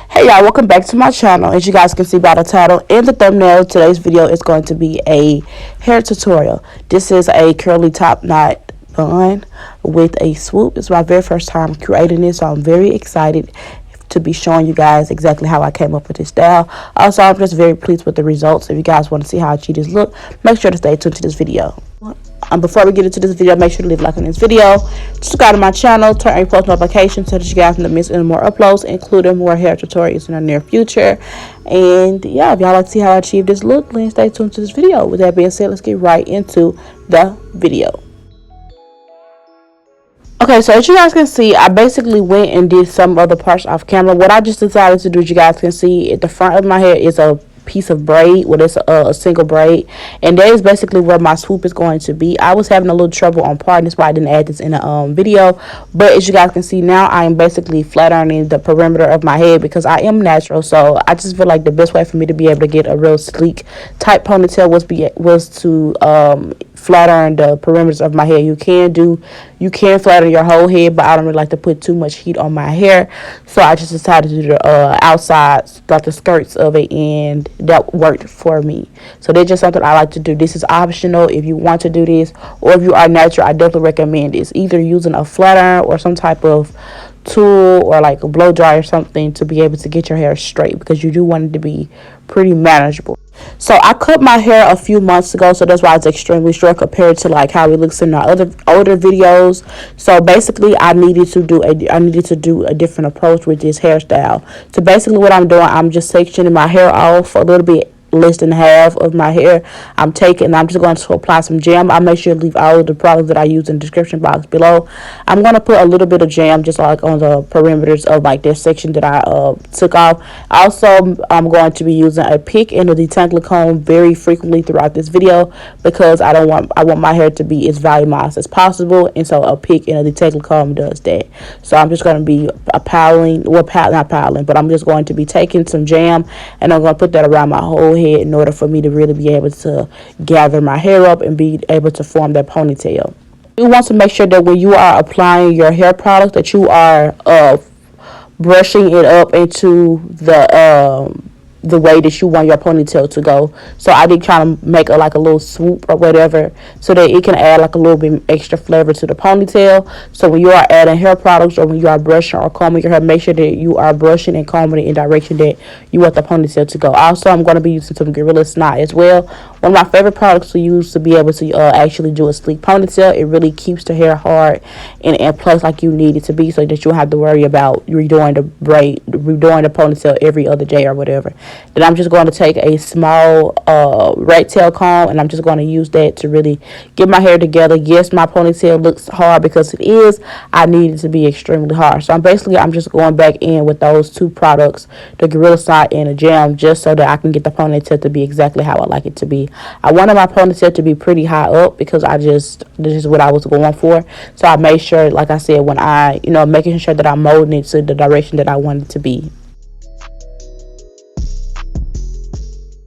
Hey y'all, welcome back to my channel. As you guys can see by the title and the thumbnail, today's video is going to be a hair tutorial. This is a curly top knot bun with a swoop. It's my very first time creating this, so I'm very excited to be showing you guys exactly how I came up with this style. Also, I'm just very pleased with the results. If you guys want to see how I achieve this look, make sure to stay tuned to this video. Before we get into this video, make sure to leave a like on this video, subscribe to my channel, turn on your post notifications so that you guys don't miss any more uploads, including more hair tutorials in the near future. And yeah, if y'all like to see how I achieve this look, then stay tuned to this video. With that being said, let's get right into the video. Okay, so as you guys can see, I basically went and did some other parts off camera. What I just decided to do, as you guys can see, at the front of my hair is a piece of braid. Well, it's a single braid, and that is basically where my swoop is going to be. I was having a little trouble on parting, that's why I didn't add this in the video. But as you guys can see now, I am basically flat ironing the perimeter of my head because I am natural. So I just feel like the best way for me to be able to get a real sleek type ponytail was to flat iron the perimeters of my hair. You can flatten your whole head, but I don't really like to put too much heat on my hair, so I just decided to do the outsides, like the skirts of it, and that worked for me. So that's just something I like to do. This is optional if you want to do this, or if you are natural, I definitely recommend this, either using a flat iron or some type of tool or like a blow dry or something to be able to get your hair straight, because you do want it to be pretty manageable. So I cut my hair a few months ago, so that's why it's extremely short compared to like how it looks in our other older videos. So basically I needed to do a different approach with this hairstyle. So basically what I'm doing, I'm just sectioning my hair off a little bit, less than half of my hair. I'm just going to apply some jam. I'll make sure to leave all of the products that I use in the description box below. I'm going to put a little bit of jam just like on the perimeters of like this section that I took off. Also, I'm going to be using a pick and a detangling comb very frequently throughout this video, because I want my hair to be as volumized as possible, and so a pick and a detangling comb does that. So I'm just going to be I'm just going to be taking some jam, and I'm going to put that around my whole head in order for me to really be able to gather my hair up and be able to form that ponytail. You want to make sure that when you are applying your hair product that you are brushing it up into the way that you want your ponytail to go. So I did try to make like a little swoop or whatever, so that it can add like a little bit extra flavor to the ponytail. So when you are adding hair products, or when you are brushing or combing your hair, make sure that you are brushing and combing it in direction that you want the ponytail to go. Also, I'm going to be using some Gorilla Snot as well. One of my favorite products to use to be able to actually do a sleek ponytail. It really keeps the hair hard and in place like you need it to be, so that you don't have to worry about redoing the ponytail every other day or whatever. Then I'm just going to take a small rat tail comb, and I'm just going to use that to really get my hair together. Yes, my ponytail looks hard because it is. I need it to be extremely hard. So I'm just going back in with those two products, the Gorilla Snot and the jam, just so that I can get the ponytail to be exactly how I like it to be. I wanted my ponytail to be pretty high up because this is what I was going for. So I made sure, like I said, when making sure that I'm molding it to the direction that I want it to be.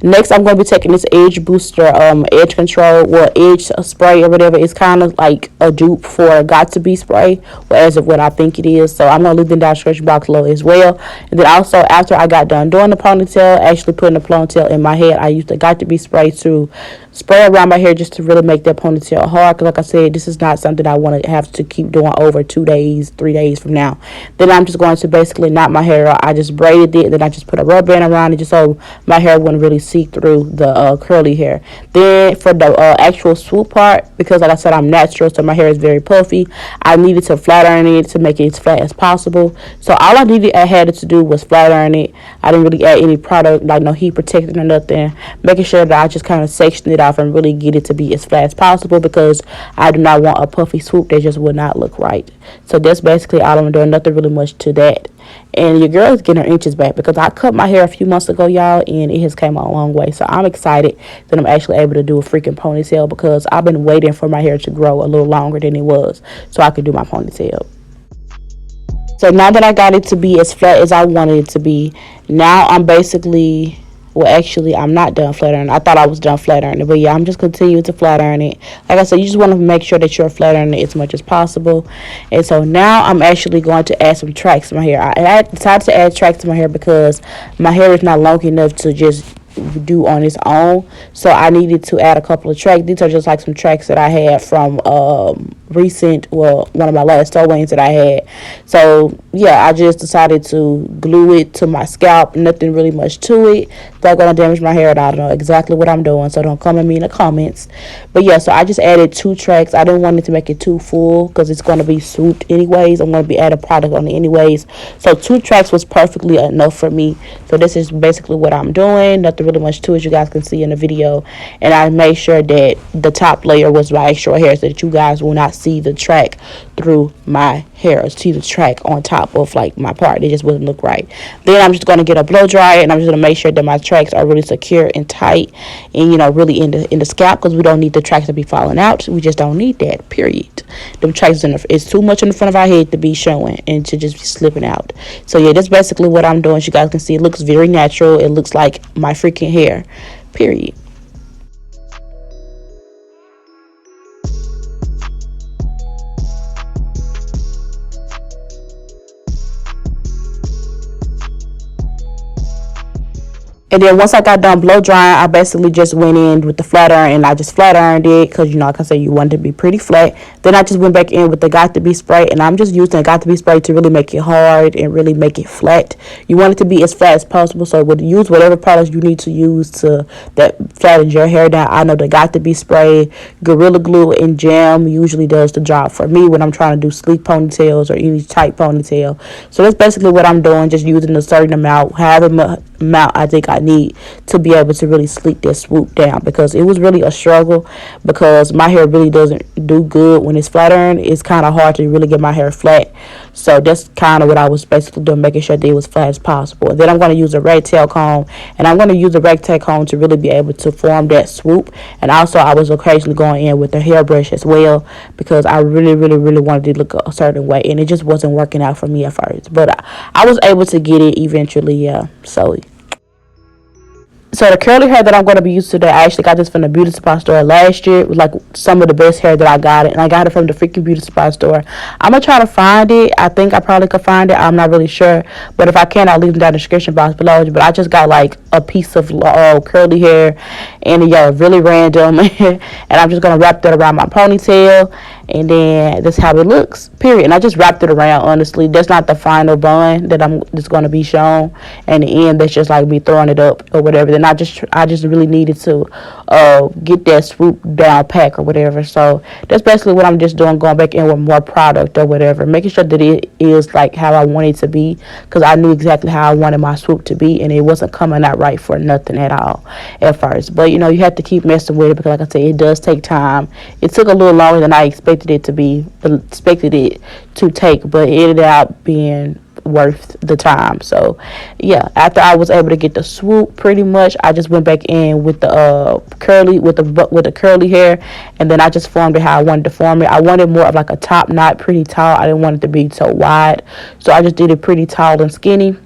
Next, I'm going to be taking this edge booster, edge control, edge spray or whatever. It's kind of like a dupe for Got to Be spray, as of what I think it is. So I'm going to leave it in the description box below as well. And then also, after I got done doing the ponytail, actually putting the ponytail in my head, I used the Got to Be spray to spray around my hair just to really make that ponytail hard. Because like I said, this is not something I want to have to keep doing over 2 days, 3 days from now. Then I'm just going to basically knot my hair out. I just braided it, then I just put a rubber band around it just so my hair wouldn't really see through the curly hair. Then for the actual swoop part, because like I said, I'm natural, so my hair is very puffy, I needed to flat iron it to make it as flat as possible. So all I had to do was flat iron it. I didn't really add any product, like no heat protectant or nothing, making sure that I just kind of sectioned it off and really get it to be as flat as possible, because I do not want a puffy swoop that just would not look right. So that's basically all I'm doing, nothing really much to that. And your girl is getting her inches back, because I cut my hair a few months ago, y'all, and it has came a long way. So I'm excited that I'm actually able to do a freaking ponytail, because I've been waiting for my hair to grow a little longer than it was so I could do my ponytail. So now that I got it to be as flat as I wanted it to be, now I'm basically Well, actually, I'm not done flat ironing. I thought I was done flat ironing, but yeah, I'm just continuing to flat iron it. Like I said, you just want to make sure that you're flat ironing it as much as possible. And so now I'm actually going to add some tracks to my hair. I decided to add tracks to my hair because my hair is not long enough to just do on its own, so I needed to add a couple of tracks. These are just like some tracks that I had from recent, well, one of my last sew-ins that I had. So yeah, I just decided to glue it to my scalp. Nothing really much to it. Not gonna damage my hair at all. I don't know exactly what I'm doing, so don't come at me in the comments. But yeah, so I just added 2 tracks. I didn't want it to make it too full because it's gonna be swooped anyways. I'm gonna be adding product on it anyways, so 2 tracks was perfectly enough for me. So this is basically what I'm doing. Nothing really much to it, you guys can see in the video. And I made sure that the top layer was my extra hair so that you guys will not see the track through my hair, see the track on top of like my part. It just wouldn't look right. Then I'm just going to get a blow dryer, and I'm just going to make sure that my tracks are really secure and tight, and you know, really in the scalp, because we don't need the tracks to be falling out. We just don't need that, period. Them tracks it's too much in the front of our head to be showing and to just be slipping out. So yeah, that's basically what I'm doing. As you guys can see, it looks very natural. It looks like my freaking hair, period. And then once I got done blow drying, I basically just went in with the flat iron, and I just flat ironed it because, you know, like I said, you want it to be pretty flat. Then I just went back in with the Got to Be spray, and I'm just using the Got to Be spray to really make it hard and really make it flat. You want it to be as flat as possible, so use whatever products you need to use to that flattens your hair down. I know the Got to Be spray, Gorilla Glue, and Jam usually does the job for me when I'm trying to do sleek ponytails or any tight ponytail. So that's basically what I'm doing, just using a certain amount, however amount I think I need to be able to really sleek this swoop down, because it was really a struggle because my hair really doesn't do good when it's flat ironed. It's kind of hard to really get my hair flat. So that's kind of what I was basically doing, making sure that it was flat as possible. And then I'm going to use a rectail comb, and I'm going to use a rectail comb to really be able to form that swoop. And also I was occasionally going in with a hairbrush as well, because I really wanted to look a certain way, and it just wasn't working out for me at first, but I was able to get it eventually. Yeah, so the curly hair that I'm going to be using today, I actually got this from the beauty supply store last year. It was like some of the best hair that I got, and I got it from the freaking beauty supply store. I'm going to try to find it. I think I probably could find it. I'm not really sure, but if I can, I'll leave it down in the description box below. But I just got like a piece of curly hair, and yeah, really random, and I'm just going to wrap that around my ponytail, and then that's how it looks, period. And I just wrapped it around, honestly. That's not the final bun that I'm just going to be shown, and the end, that's just like me throwing it up or whatever. Then I just really needed to get that swoop down pack or whatever. So that's basically what I'm just doing, going back in with more product or whatever, making sure that it is like how I want it to be, because I knew exactly how I wanted my swoop to be, and it wasn't coming out right for nothing at all at first. But you know, you have to keep messing with it, because like I said, it does take time. It took a little longer than I expected it to take, but it ended up being worth the time. So yeah, after I was able to get the swoop, pretty much I just went back in with the curly hair, and then I just formed it how I wanted to form it. I wanted more of like a top knot, pretty tall. I didn't want it to be so wide, so I just did it pretty tall and skinny,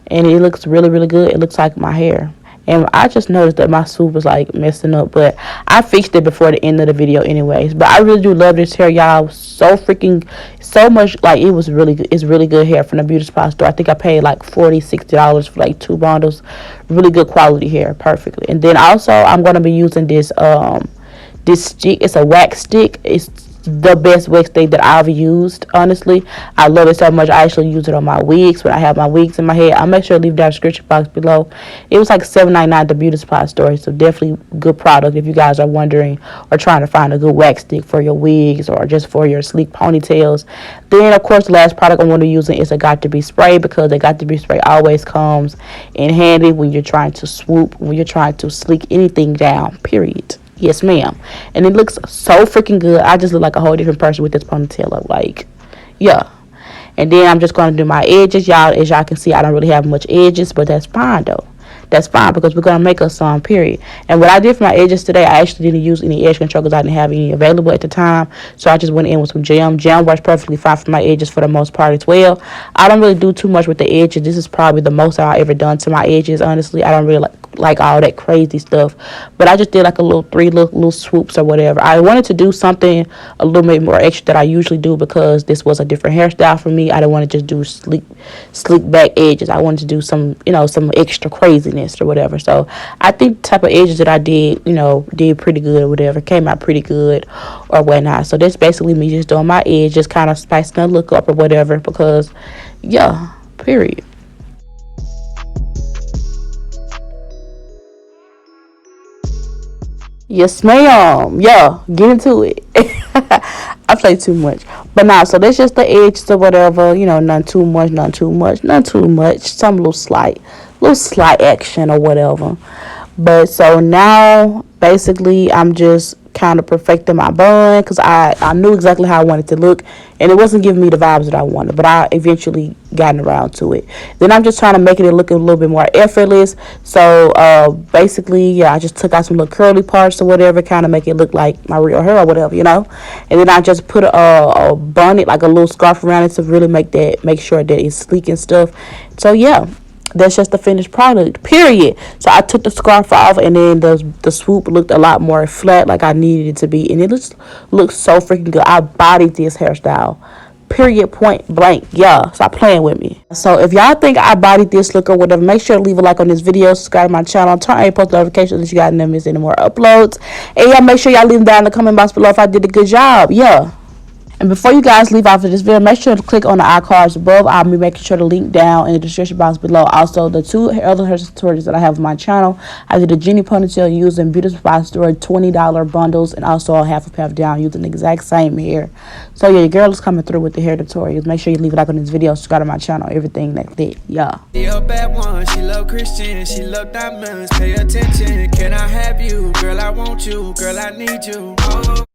and it looks really good. It looks like my hair. And I just noticed that my swoop was like messing up, but I fixed it before the end of the video anyways. But I really do love this hair, y'all. So much, like, it was really good. It's really good hair from the beauty supply store. I think I paid like $40-$60 for like 2 bundles. Really good quality hair, perfectly. And then also I'm gonna be using this stick. It's a wax stick. It's the best wax stick that I've used, honestly. I love it so much. I actually use it on my wigs when I have my wigs in my head. I'll make sure to leave down the description box below. It was like $7.99 at the beauty supply store, so definitely good product if you guys are wondering or trying to find a good wax stick for your wigs or just for your sleek ponytails. Then of course the last product I'm going to be using is a Got to Be spray, because the Got to Be spray always comes in handy when you're trying to swoop, when you're trying to sleek anything down, period. Yes, ma'am. And it looks so freaking good. I just look like a whole different person with this ponytail up. Like, yeah. And then I'm just going to do my edges. Y'all, as y'all can see, I don't really have much edges, but that's fine, though. that's fine because we're gonna make us some, period. And what I did for my edges today, I actually didn't use any edge control because I didn't have any available at the time. So I just went in with some gel. Gel works perfectly fine for my edges for the most part as well. I don't really do too much with the edges. This is probably the most I've ever done to my edges, honestly. I don't really like all that crazy stuff, but I just did like a little three little swoops or whatever. I wanted to do something a little bit more extra that I usually do because this was a different hairstyle for me. I didn't want to just do sleek back edges. I wanted to do some, some extra craziness or whatever. So I think the type of edges that I did, did pretty good or whatever, came out pretty good or whatnot. So that's basically me just doing my edge, just kind of spicing the look up or whatever, because yeah, period. Yes, ma'am. Yeah, get into it. I play too much. But nah, so that's just the edges or whatever, none too much, none too much, none too much. Some little slight action or whatever. But so now basically I'm just kind of perfecting my bun because I knew exactly how I wanted to look, and it wasn't giving me the vibes that I wanted, but I eventually gotten around to it. Then I'm just trying to make it look a little bit more effortless. So basically, yeah, I just took out some little curly parts or whatever, kind of make it look like my real hair or whatever, and then I just put a bonnet, like a little scarf around it to really make sure that it's sleek and stuff. So yeah, that's just the finished product, period. So I took the scarf off, and then the swoop looked a lot more flat, like I needed it to be, and it looks so freaking good. I bodied this hairstyle, period, point blank. Yeah, stop playing with me. So if y'all think I bodied this look or whatever, make sure to leave a like on this video, subscribe to my channel, turn on post notifications so you guys never miss any more uploads, and y'all make sure y'all leave them down in the comment box below if I did a good job. Yeah. And before you guys leave off of this video, make sure to click on the iCards above. I'll be making sure to link down in the description box below. Also, the two other hair tutorials that I have on my channel. I did a Genie ponytail using Beauty Supply Store $20 bundles, and also a half a puff down using the exact same hair. So yeah, your girl is coming through with the hair tutorials. Make sure you leave a like on this video, subscribe to my channel, everything like that. Yeah. She a bad one, she love Christian, she love diamonds, pay attention. Can I have you? Girl, I want you, girl, I need you. Oh.